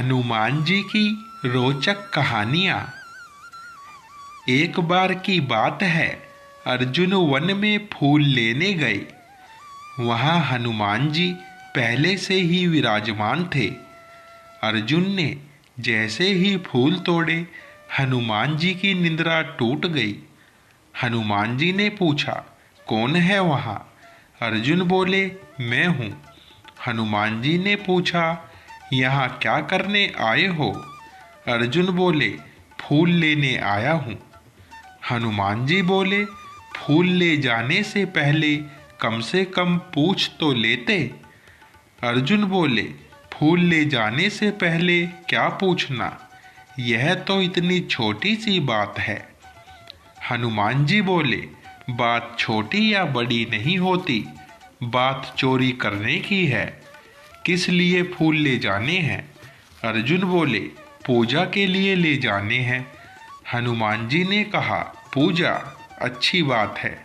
हनुमान जी की रोचक कहानियाँ। एक बार की बात है, अर्जुन वन में फूल लेने गए। वहाँ हनुमान जी पहले से ही विराजमान थे। अर्जुन ने जैसे ही फूल तोड़े, हनुमान जी की निद्रा टूट गई। हनुमान जी ने पूछा, कौन है वहाँ? अर्जुन बोले, मैं हूँ। हनुमान जी ने पूछा, यहाँ क्या करने आए हो? अर्जुन बोले, फूल लेने आया हूँ। हनुमान जी बोले, फूल ले जाने से पहले कम से कम पूछ तो लेते। अर्जुन बोले, फूल ले जाने से पहले क्या पूछना? यह तो इतनी छोटी सी बात है। हनुमान जी बोले, बात छोटी या बड़ी नहीं होती, बात चोरी करने की है। किस लिए फूल ले जाने हैं? अर्जुन बोले, पूजा के लिए ले जाने हैं। हनुमान जी ने कहा, पूजा अच्छी बात है,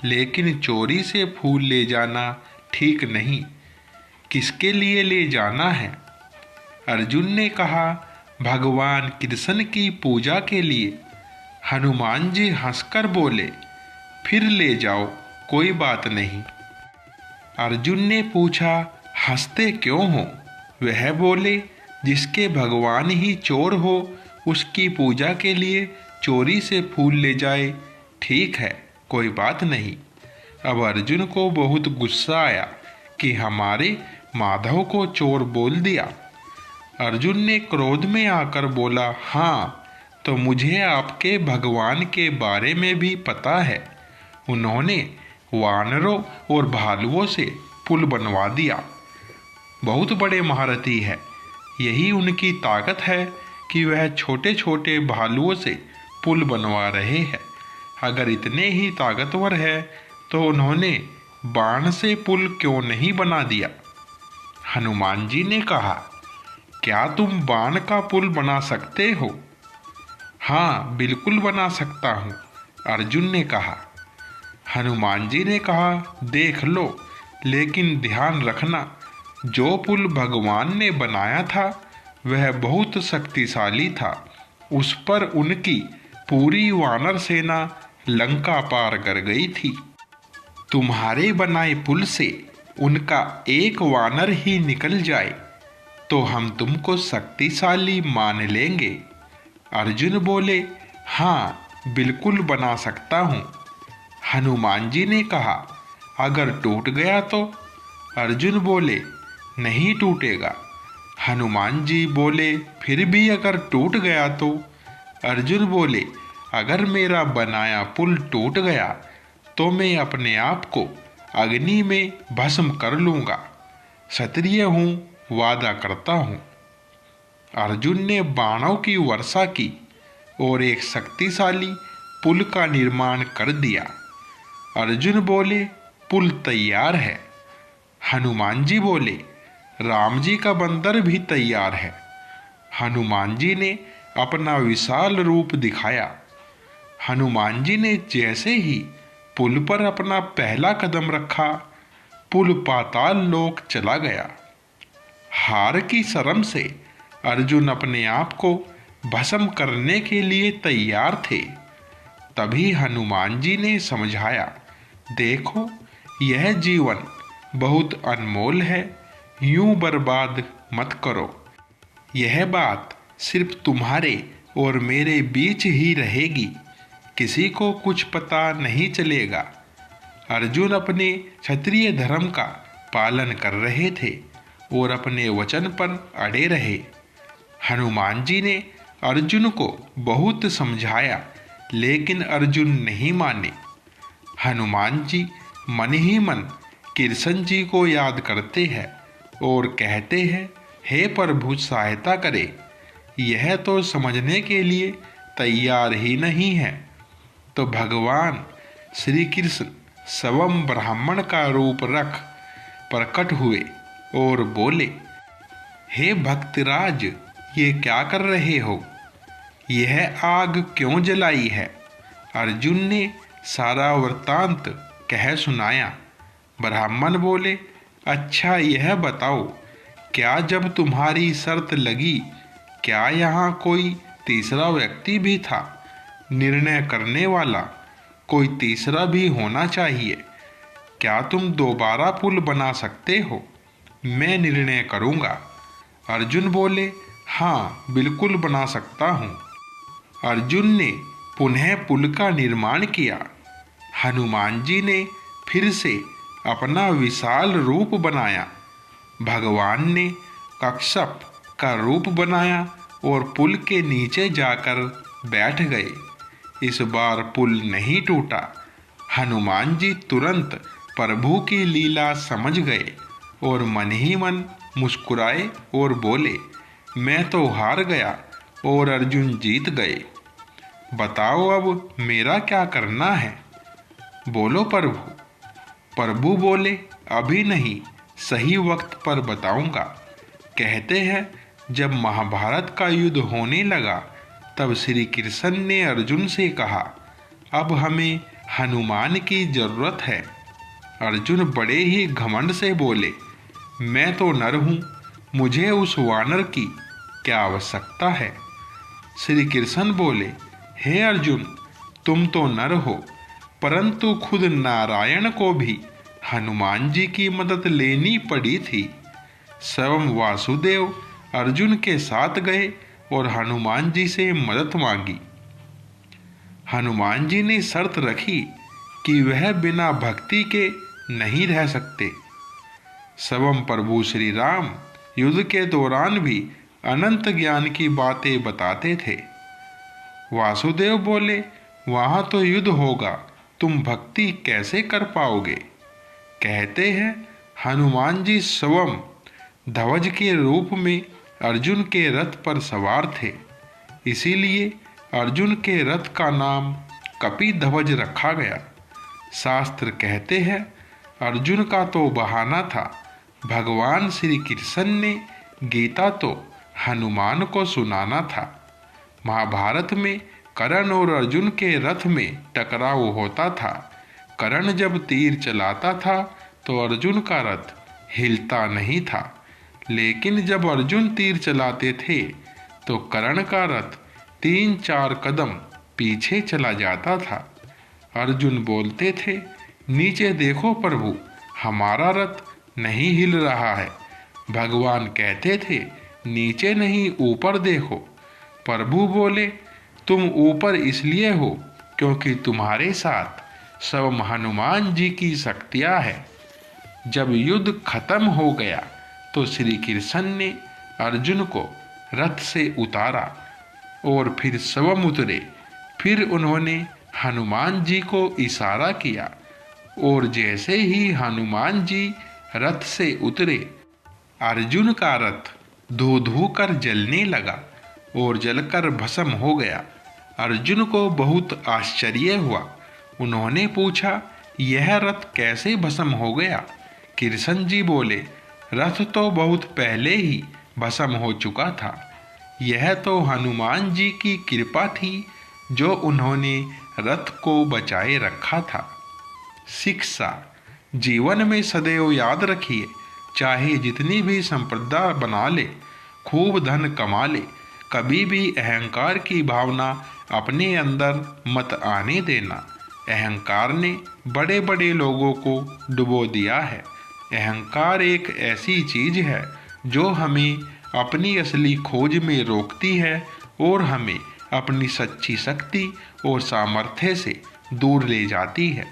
लेकिन चोरी से फूल ले जाना ठीक नहीं। किसके लिए ले जाना है? अर्जुन ने कहा, भगवान कृष्ण की पूजा के लिए। हनुमान जी हंसकर बोले, फिर ले जाओ, कोई बात नहीं। अर्जुन ने पूछा, हंसते क्यों हो? वह बोले, जिसके भगवान ही चोर हो, उसकी पूजा के लिए चोरी से फूल ले जाए, ठीक है, कोई बात नहीं। अब अर्जुन को बहुत गुस्सा आया कि हमारे माधव को चोर बोल दिया। अर्जुन ने क्रोध में आकर बोला, हाँ, तो मुझे आपके भगवान के बारे में भी पता है। उन्होंने वानरों और भालुओं से पुल बनवा दिया। बहुत बड़े महारथी है। यही उनकी ताकत है कि वह छोटे छोटे भालुओं से पुल बनवा रहे हैं। अगर इतने ही ताकतवर है तो उन्होंने बाण से पुल क्यों नहीं बना दिया? हनुमान जी ने कहा, क्या तुम बाण का पुल बना सकते हो? हाँ, बिल्कुल बना सकता हूँ, अर्जुन ने कहा। हनुमान जी ने कहा, देख लो, लेकिन ध्यान रखना, जो पुल भगवान ने बनाया था वह बहुत शक्तिशाली था। उस पर उनकी पूरी वानर सेना लंका पार कर गई थी। तुम्हारे बनाए पुल से उनका एक वानर ही निकल जाए तो हम तुमको शक्तिशाली मान लेंगे। अर्जुन बोले, हाँ, बिल्कुल बना सकता हूँ। हनुमान जी ने कहा, अगर टूट गया तो? अर्जुन बोले, नहीं टूटेगा। हनुमान जी बोले, फिर भी अगर टूट गया तो? अर्जुन बोले, अगर मेरा बनाया पुल टूट गया तो मैं अपने आप को अग्नि में भस्म कर लूँगा। क्षत्रिय हूँ, वादा करता हूँ। अर्जुन ने बाणों की वर्षा की और एक शक्तिशाली पुल का निर्माण कर दिया। अर्जुन बोले, पुल तैयार है। हनुमान जी बोले, राम जी का बंदर भी तैयार है। हनुमान जी ने अपना विशाल रूप दिखाया। हनुमान जी ने जैसे ही पुल पर अपना पहला कदम रखा, पुल पाताल लोक चला गया। हार की शर्म से अर्जुन अपने आप को भस्म करने के लिए तैयार थे। तभी हनुमान जी ने समझाया, देखो, यह जीवन बहुत अनमोल है, यूं बर्बाद मत करो। यह बात सिर्फ तुम्हारे और मेरे बीच ही रहेगी, किसी को कुछ पता नहीं चलेगा। अर्जुन अपने क्षत्रिय धर्म का पालन कर रहे थे और अपने वचन पर अड़े रहे। हनुमान जी ने अर्जुन को बहुत समझाया, लेकिन अर्जुन नहीं माने। हनुमान जी मन ही मन कृष्ण जी को याद करते हैं और कहते हैं, हे प्रभु, सहायता करे। यह तो समझने के लिए तैयार ही नहीं है। तो भगवान श्री कृष्ण स्वयं ब्राह्मण का रूप रख प्रकट हुए और बोले, हे भक्तराज, ये क्या कर रहे हो? यह आग क्यों जलाई है? अर्जुन ने सारा वृत्तांत कह सुनाया। ब्राह्मण बोले, अच्छा, यह बताओ, क्या जब तुम्हारी शर्त लगी क्या यहाँ कोई तीसरा व्यक्ति भी था? निर्णय करने वाला कोई तीसरा भी होना चाहिए। क्या तुम दोबारा पुल बना सकते हो? मैं निर्णय करूँगा। अर्जुन बोले, हाँ बिल्कुल बना सकता हूँ। अर्जुन ने पुनः पुल का निर्माण किया। हनुमान जी ने फिर से अपना विशाल रूप बनाया। भगवान ने कश्यप का रूप बनाया और पुल के नीचे जाकर बैठ गए। इस बार पुल नहीं टूटा। हनुमान जी तुरंत प्रभु की लीला समझ गए और मन ही मन मुस्कुराए और बोले, मैं तो हार गया और अर्जुन जीत गए। बताओ अब मेरा क्या करना है? बोलो प्रभु। प्रभु बोले, अभी नहीं, सही वक्त पर बताऊंगा। कहते हैं जब महाभारत का युद्ध होने लगा तब श्री कृष्ण ने अर्जुन से कहा, अब हमें हनुमान की जरूरत है। अर्जुन बड़े ही घमंड से बोले, मैं तो नर हूँ, मुझे उस वानर की क्या आवश्यकता है? श्री कृष्ण बोले, हे अर्जुन, तुम तो नर हो, परंतु खुद नारायण को भी हनुमान जी की मदद लेनी पड़ी थी। स्वयं वासुदेव अर्जुन के साथ गए और हनुमान जी से मदद मांगी। हनुमान जी ने शर्त रखी कि वह बिना भक्ति के नहीं रह सकते। स्वयं प्रभु श्री राम युद्ध के दौरान भी अनंत ज्ञान की बातें बताते थे। वासुदेव बोले, वहाँ तो युद्ध होगा, तुम भक्ति कैसे कर पाओगे? कहते हैं हनुमान जी स्वयं ध्वज के रूप में अर्जुन के रथ पर सवार थे, इसीलिए अर्जुन के रथ का नाम कपिध्वज रखा गया। शास्त्र कहते हैं अर्जुन का तो बहाना था, भगवान श्री कृष्ण ने गीता तो हनुमान को सुनाना था। महाभारत में कर्ण और अर्जुन के रथ में टकराव होता था। कर्ण जब तीर चलाता था तो अर्जुन का रथ हिलता नहीं था, लेकिन जब अर्जुन तीर चलाते थे तो कर्ण का रथ 3-4 कदम पीछे चला जाता था। अर्जुन बोलते थे, नीचे देखो प्रभु, हमारा रथ नहीं हिल रहा है। भगवान कहते थे, नीचे नहीं ऊपर देखो। प्रभु बोले, तुम ऊपर इसलिए हो क्योंकि तुम्हारे साथ स्वयं हनुमान जी की शक्तियाँ है। जब युद्ध खत्म हो गया तो श्री कृष्ण ने अर्जुन को रथ से उतारा और फिर स्वयं उतरे। फिर उन्होंने हनुमान जी को इशारा किया और जैसे ही हनुमान जी रथ से उतरे, अर्जुन का रथ धू धू कर जलने लगा और जलकर भस्म हो गया। अर्जुन को बहुत आश्चर्य हुआ। उन्होंने पूछा, यह रथ कैसे भस्म हो गया? कृष्ण जी बोले, रथ तो बहुत पहले ही भस्म हो चुका था। यह तो हनुमान जी की कृपा थी जो उन्होंने रथ को बचाए रखा था। शिक्षा जीवन में सदैव याद रखिए, चाहे जितनी भी संपदा बना ले, खूब धन कमा ले, कभी भी अहंकार की भावना अपने अंदर मत आने देना। अहंकार ने बड़े बड़े लोगों को डुबो दिया है। अहंकार एक ऐसी चीज है जो हमें अपनी असली खोज में रोकती है और हमें अपनी सच्ची शक्ति और सामर्थ्य से दूर ले जाती है।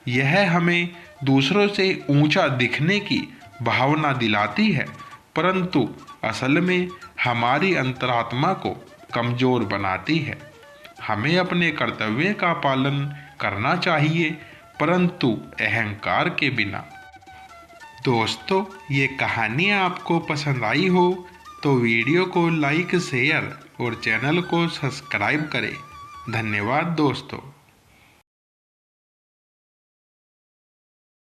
यह हमें दूसरों से ऊंचा दिखने की भावना दिलाती है, परंतु असल में हमारी अंतरात्मा को कमजोर बनाती है। हमें अपने कर्तव्य का पालन करना चाहिए, परंतु अहंकार के बिना। दोस्तों, ये कहानियाँ आपको पसंद आई हो तो वीडियो को लाइक, शेयर और चैनल को सब्सक्राइब करें। धन्यवाद दोस्तों।